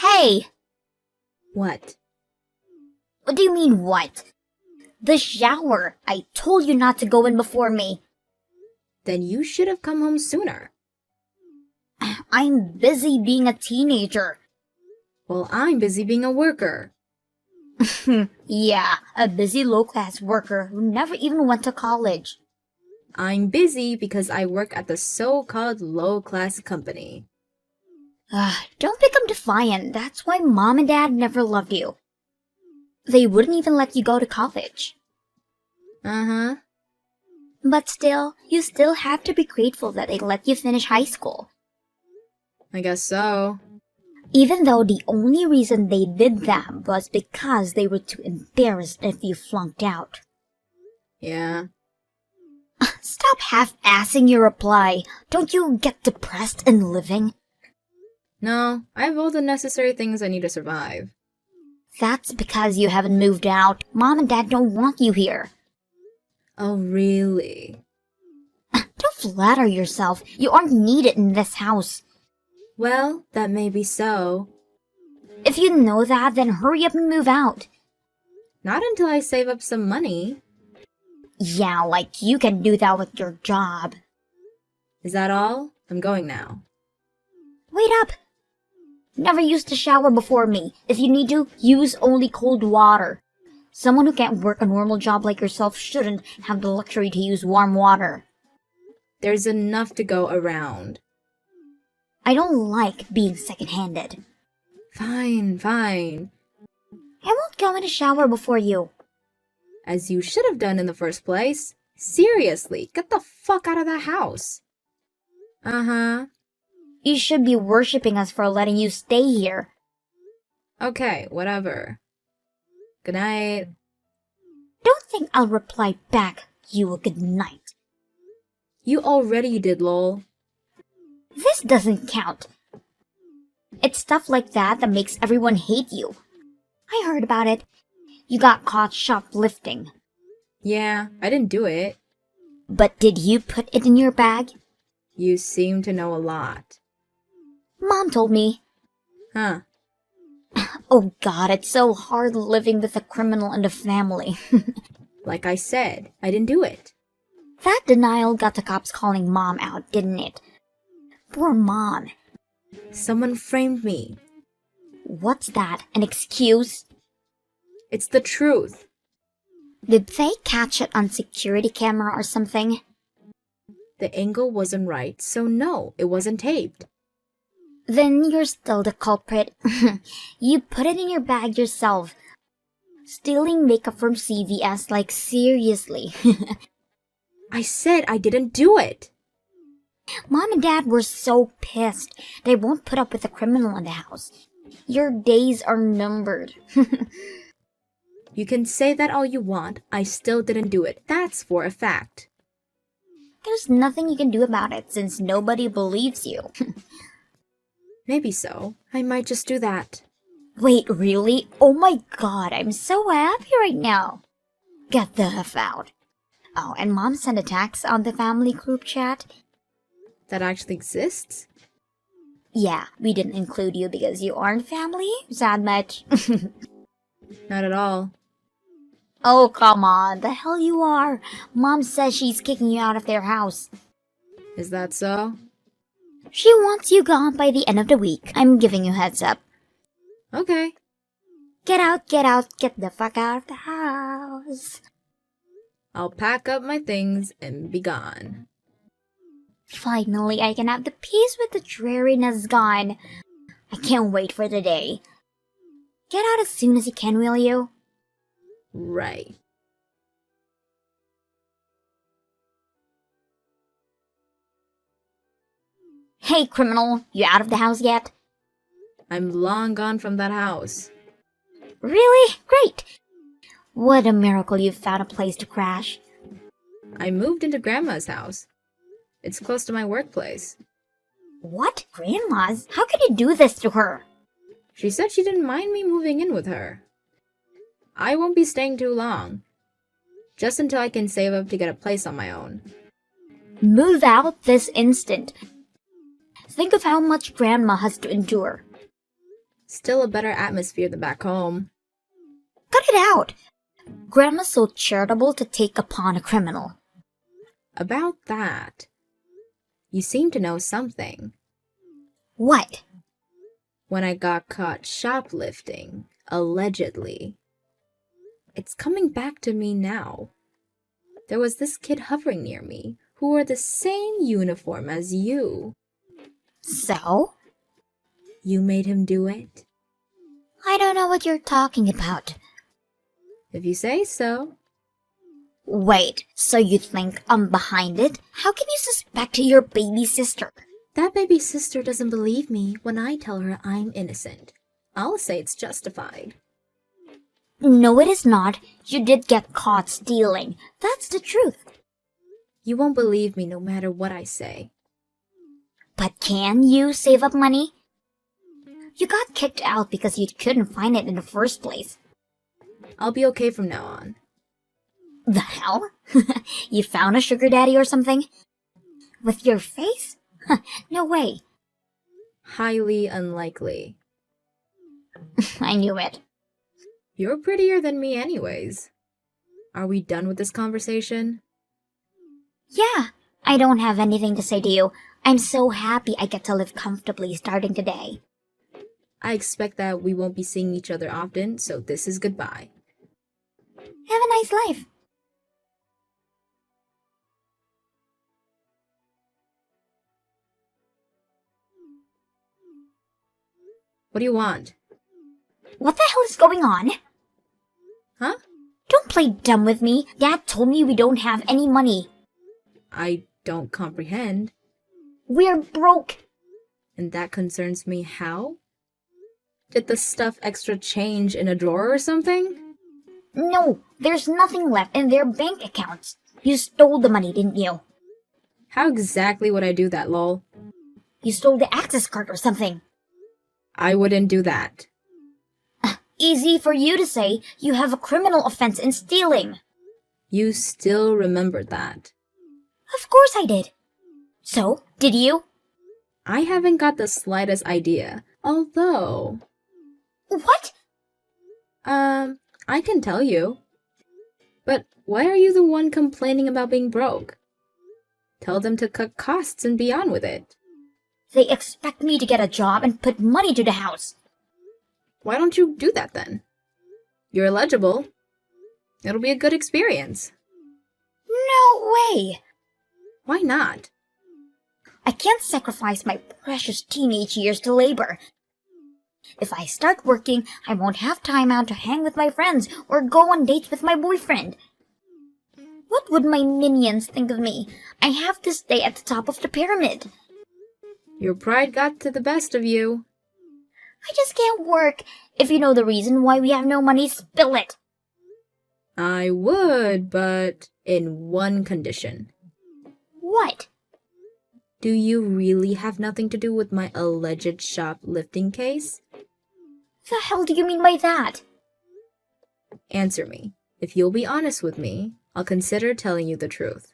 Hey! What? What do you mean, what? The shower! I told you not to go in before me. Then you should have come home sooner. I'm busy being a teenager. Well, I'm busy being a worker. Yeah, a busy low-class worker who never even went to college. I'm busy because I work at the so-called low-class company. Don't become defiant. That's why Mom and Dad never loved you. They wouldn't even let you go to college. Uh-huh. But still, you still have to be grateful that they let you finish high school. I guess so. Even though the only reason they did that was because they were too embarrassed if you flunked out. Yeah. Stop half-assing your reply. Don't you get depressed in living? No, I have all the necessary things I need to survive. That's because you haven't moved out. Mom and Dad don't want you here. Oh, really? Don't flatter yourself. You aren't needed in this house. Well, that may be so. If you know that, then hurry up and move out. Not until I save up some money. Yeah, like you can do that with your job. Is that all? I'm going now. Wait up! Never used a shower before me. If you need to, use only cold water. Someone who can't work a normal job like yourself shouldn't have the luxury to use warm water. There's enough to go around. I don't like being second-handed. Fine, fine. I won't go in a shower before you. As you should have done in the first place. Seriously, get the fuck out of the house. Uh-huh. You should be worshipping us for letting you stay here. Okay, whatever. Good night. Don't think I'll reply back, you a good night. You already did, lol. This doesn't count. It's stuff like that that makes everyone hate you. I heard about it. You got caught shoplifting. Yeah, I didn't do it. But did you put it in your bag? You seem to know a lot. Mom told me. Huh. Oh God, it's so hard living with a criminal in the family. Like I said, I didn't do it. That denial got the cops calling Mom out, didn't it? Poor Mom. Someone framed me. What's that, an excuse? It's the truth. Did they catch it on security camera or something? The angle wasn't right, so no, it wasn't taped. Then you're still the culprit. You put it in your bag yourself. Stealing makeup from CVS, like seriously. I said I didn't do it. Mom and Dad were so pissed. They won't put up with a criminal in the house. Your days are numbered. You can say that all you want, I still didn't do it. That's for a fact. There's nothing you can do about it since nobody believes you. Maybe so. I might just do that. Wait, really? Oh my God, I'm so happy right now. Get the F out. Oh, and Mom sent a text on the family group chat. That actually exists? Yeah, we didn't include you because you aren't family? Sad much? Not at all. Oh, come on. The hell you are. Mom says she's kicking you out of their house. Is that so? She wants you gone by the end of the week. I'm giving you heads up. Okay. Get out, get the fuck out of the house. I'll pack up my things and be gone. Finally, I can have the peace with the dreariness gone. I can't wait for the day. Get out as soon as you can, will you? Right. Hey, criminal, you out of the house yet? I'm long gone from that house. Really? Great. What a miracle you've found a place to crash. I moved into Grandma's house. It's close to my workplace. What? Grandma's? How could you do this to her? She said she didn't mind me moving in with her. I won't be staying too long. Just until I can save up to get a place on my own. Move out this instant. Think of how much Grandma has to endure. Still a better atmosphere than back home. Cut it out! Grandma's so charitable to take upon a criminal. About that, you seem to know something. What? When I got caught shoplifting, allegedly. It's coming back to me now. There was this kid hovering near me who wore the same uniform as you. So? You made him do it? I don't know what you're talking about. If you say so. Wait, so you think I'm behind it? How can you suspect your baby sister? That baby sister doesn't believe me when I tell her I'm innocent. I'll say it's justified. No, it is not. You did get caught stealing. That's the truth. You won't believe me no matter what I say. But can you save up money? You got kicked out because you couldn't find it in the first place. I'll be okay from now on. The hell? You found a sugar daddy or something? With your face? No way. Highly unlikely. I knew it. You're prettier than me anyways. Are we done with this conversation? Yeah, I don't have anything to say to you. I'm so happy I get to live comfortably starting today. I expect that we won't be seeing each other often, so this is goodbye. Have a nice life. What do you want? What the hell is going on? Huh? Don't play dumb with me. Dad told me we don't have any money. I don't comprehend. We're broke. And that concerns me how? Did the stuff extra change in a drawer or something? No, there's nothing left in their bank accounts. You stole the money, didn't you? How exactly would I do that, lol? You stole the access card or something. I wouldn't do that. Easy for you to say. You have a criminal offense in stealing. You still remembered that. Of course I did. So, did you? I haven't got the slightest idea, although... What? I can tell you. But why are you the one complaining about being broke? Tell them to cut costs and be on with it. They expect me to get a job and put money to the house. Why don't you do that then? You're eligible. It'll be a good experience. No way! Why not? I can't sacrifice my precious teenage years to labor. If I start working, I won't have time out to hang with my friends or go on dates with my boyfriend. What would my minions think of me? I have to stay at the top of the pyramid. Your pride got to the best of you. I just can't work. If you know the reason why we have no money, spill it. I would, but in one condition. What? Do you really have nothing to do with my alleged shoplifting case? The hell do you mean by that? Answer me. If you'll be honest with me, I'll consider telling you the truth.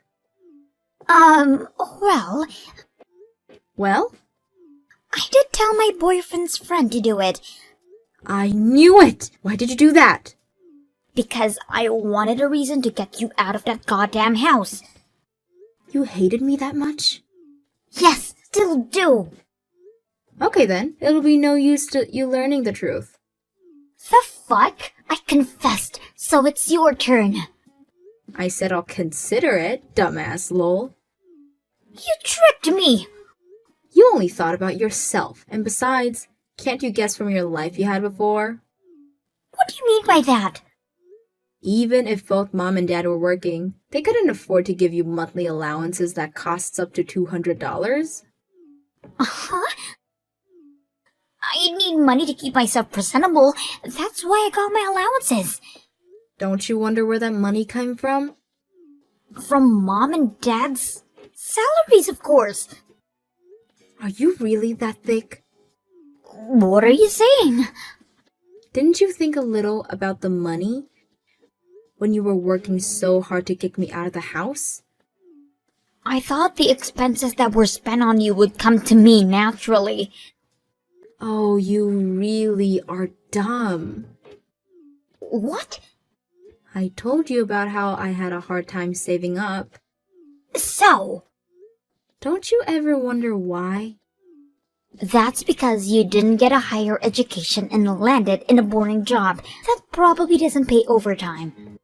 Well, Well? I did tell my boyfriend's friend to do it. I knew it! Why did you do that? Because I wanted a reason to get you out of that goddamn house. You hated me that much? Yes, still do. Okay then, it'll be no use to you learning the truth. The fuck? I confessed, so it's your turn. I said I'll consider it, dumbass lol. You tricked me. You only thought about yourself, and besides, can't you guess from your life you had before? What do you mean by that? Even if both mom and dad were working, they couldn't afford to give you monthly allowances that costs up to $200. Uh-huh. I need money to keep myself presentable. That's why I got my allowances. Don't you wonder where that money came from? From mom and dad's salaries, of course. Are you really that thick? What are you saying? Didn't you think a little about the money when you were working so hard to kick me out of the house? I thought the expenses that were spent on you would come to me naturally. Oh, you really are dumb. What? I told you about how I had a hard time saving up. So, Don't you ever wonder why? that's because you didn't get a higher education and landed in a boring job that probably doesn't pay overtime.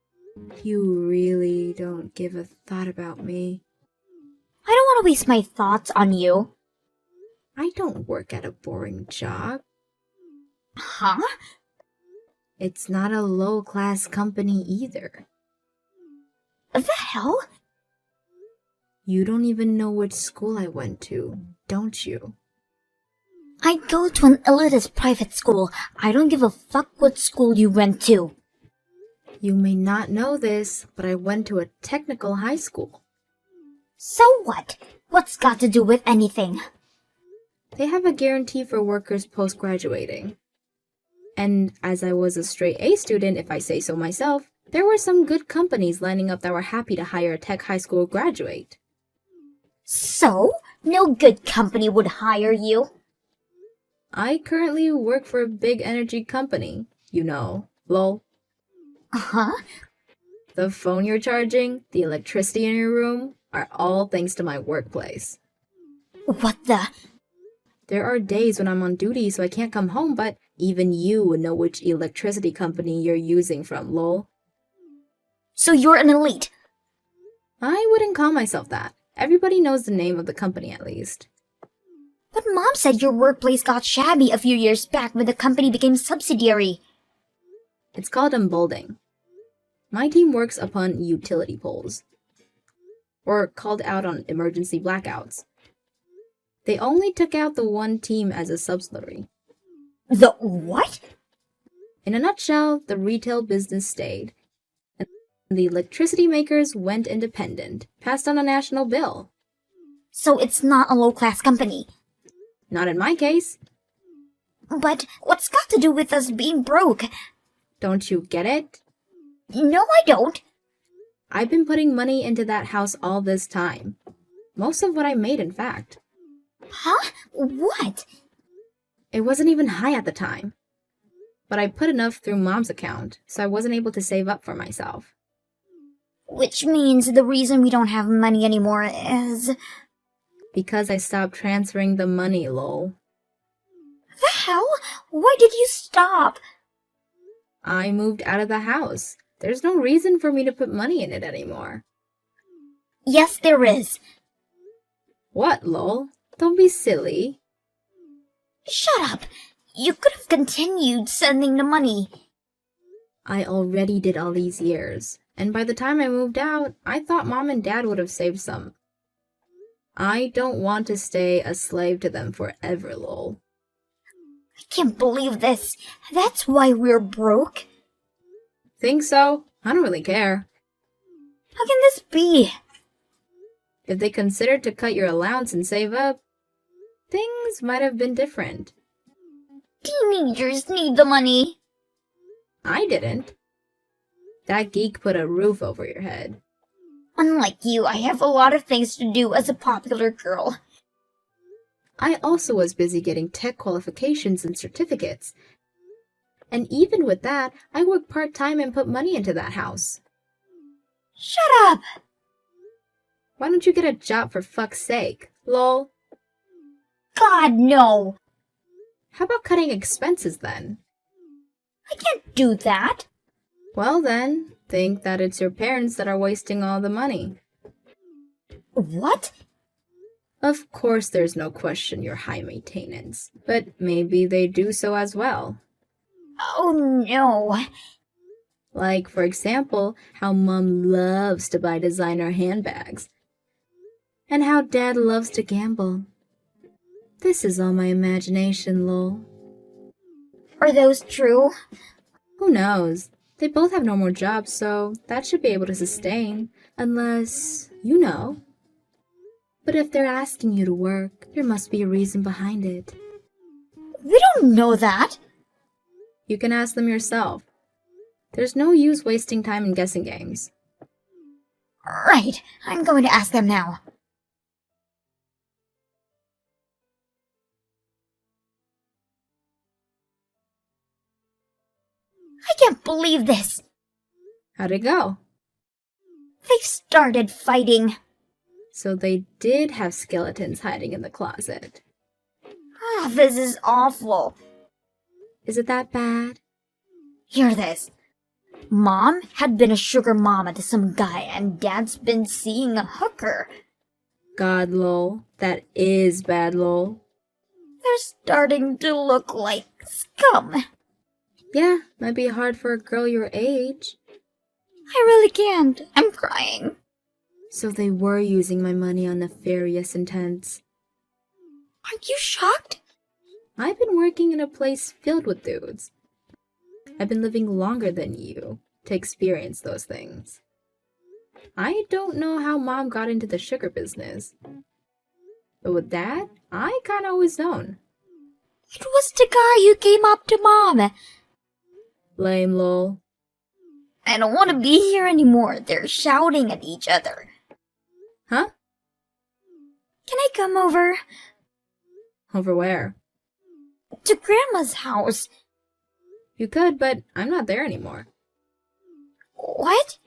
You really don't give a thought about me. I don't want to waste my thoughts on you. I don't work at a boring job. Huh? It's not a low-class company either. The hell? You don't even know which school I went to, don't you? I go to an elitist private school. I don't give a fuck what school you went to. You may not know this, but I went to a technical high school. So what? What's got to do with anything? They have a guarantee for workers post-graduating. And as I was a straight A student, if I say so myself, there were some good companies lining up that were happy to hire a tech high school graduate. So? No good company would hire you? I currently work for a big energy company. You know, lol. Huh? The phone you're charging, the electricity in your room, are all thanks to my workplace. What the? There are days when I'm on duty so I can't come home, but even you would know which electricity company you're using from, lol. So you're an elite? I wouldn't call myself that. Everybody knows the name of the company at least. But Mom said your workplace got shabby a few years back when the company became subsidiary. It's called unbolding. My team works upon utility poles, or called out on emergency blackouts. They only took out the one team as a subsidiary. The what? In a nutshell, the retail business stayed, and the electricity makers went independent, passed on a national bill. So it's not a low-class company. Not in my case. But what's got to do with us being broke? Don't you get it? No, I don't. I've been putting money into that house all this time. Most of what I made, in fact. Huh? What? It wasn't even high at the time. But I put enough through Mom's account, so I wasn't able to save up for myself. Which means the reason we don't have money anymore is... Because I stopped transferring the money, lol. The hell? Why did you stop? I moved out of the house. There's no reason for me to put money in it anymore. Yes, there is. What, lol? Don't be silly. Shut up. You could have continued sending the money. I already did all these years, and by the time I moved out, I thought Mom and Dad would have saved some. I don't want to stay a slave to them forever, lol. I can't believe this. That's why we're broke. Think so? I don't really care. How can this be? If they considered to cut your allowance and save up, things might have been different. Teenagers need the money. I didn't. That geek put a roof over your head. Unlike you, I have a lot of things to do as a popular girl. I also was busy getting tech qualifications and certificates. And even with that, I worked part-time and put money into that house. Shut up! Why don't you get a job for fuck's sake? Lol. God, no! How about cutting expenses then? I can't do that. Well then, think that it's your parents that are wasting all the money. What? Of course there's no question you're high maintenance, but maybe they do so as well. Oh no. Like, for example, how Mom loves to buy designer handbags, and how Dad loves to gamble. This is all my imagination, lol. Are those true? Who knows? They both have normal jobs, so that should be able to sustain, unless, you know. But if they're asking you to work, there must be a reason behind it. We don't know that. You can ask them yourself. There's no use wasting time in guessing games. Right, I'm going to ask them now. I can't believe this. How'd it go? They've started fighting. So they did have skeletons hiding in the closet. This is awful. Is it that bad? Hear this. Mom had been a sugar mama to some guy, and Dad's been seeing a hooker. God, lol. That is bad, lol. They're starting to look like scum. Yeah, might be hard for a girl your age. I really can't. I'm crying. So they were using my money on nefarious intents. Aren't you shocked? I've been working in a place filled with dudes. I've been living longer than you to experience those things. I don't know how Mom got into the sugar business. But with Dad, I kinda always known. It was the guy who came up to Mom. Lame, lol. I don't want to be here anymore. They're shouting at each other. Huh? Can I come over? Over where? To Grandma's house. You could, but I'm not there anymore. What?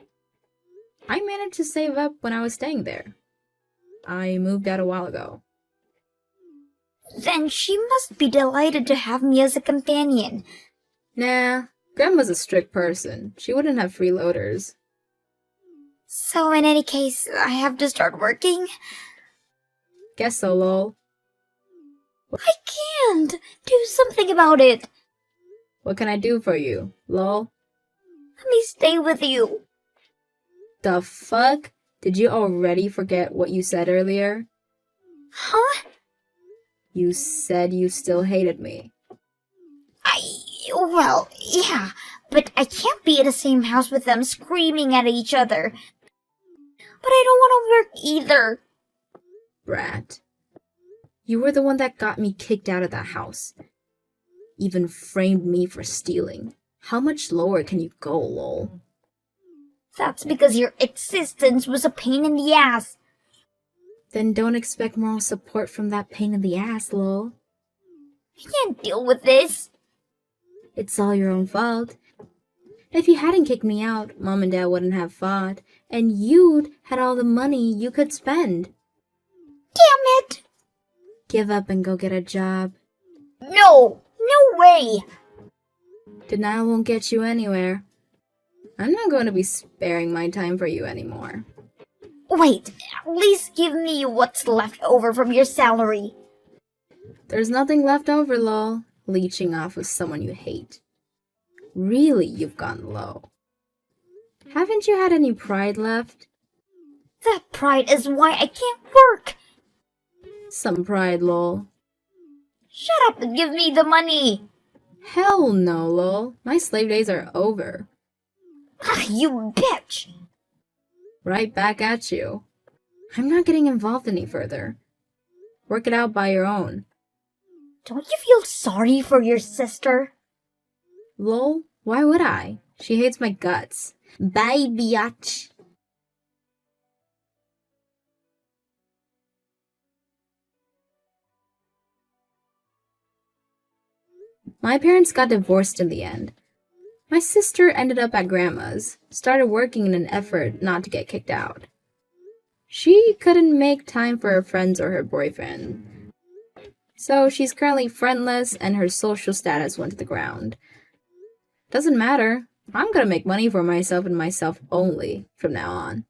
I managed to save up when I was staying there. I moved out a while ago. Then she must be delighted to have me as a companion. Nah, Grandma's a strict person. She wouldn't have freeloaders. So in any case, I have to start working? Guess so, lol. I can't! Do something about it! What can I do for you, lol? Let me stay with you. The fuck? Did you already forget what you said earlier? Huh? You said you still hated me. Well, yeah, but I can't be in the same house with them screaming at each other. But I don't want to work either. Brat. You were the one that got me kicked out of that house. Even framed me for stealing. How much lower can you go, lol? That's because your existence was a pain in the ass. Then don't expect moral support from that pain in the ass, lol. I can't deal with this. It's all your own fault. If you hadn't kicked me out, Mom and Dad wouldn't have fought, and you'd had all the money you could spend. Damn it! Give up and go get a job. No! No way! Denial won't get you anywhere. I'm not going to be sparing my time for you anymore. Wait, at least give me what's left over from your salary. There's nothing left over, lol. Leeching off of someone you hate. Really, you've gone low. Haven't you had any pride left? That pride is why I can't work. Some pride, lol. Shut up and give me the money. Hell no, lol. My slave days are over. You bitch. Right back at you. I'm not getting involved any further. Work it out by your own. Don't you feel sorry for your sister? Lol, why would I? She hates my guts. Bye, biatch. My parents got divorced in the end. My sister ended up at Grandma's, started working in an effort not to get kicked out. She couldn't make time for her friends or her boyfriend. So she's currently friendless and her social status went to the ground. Doesn't matter. I'm gonna make money for myself and myself only from now on.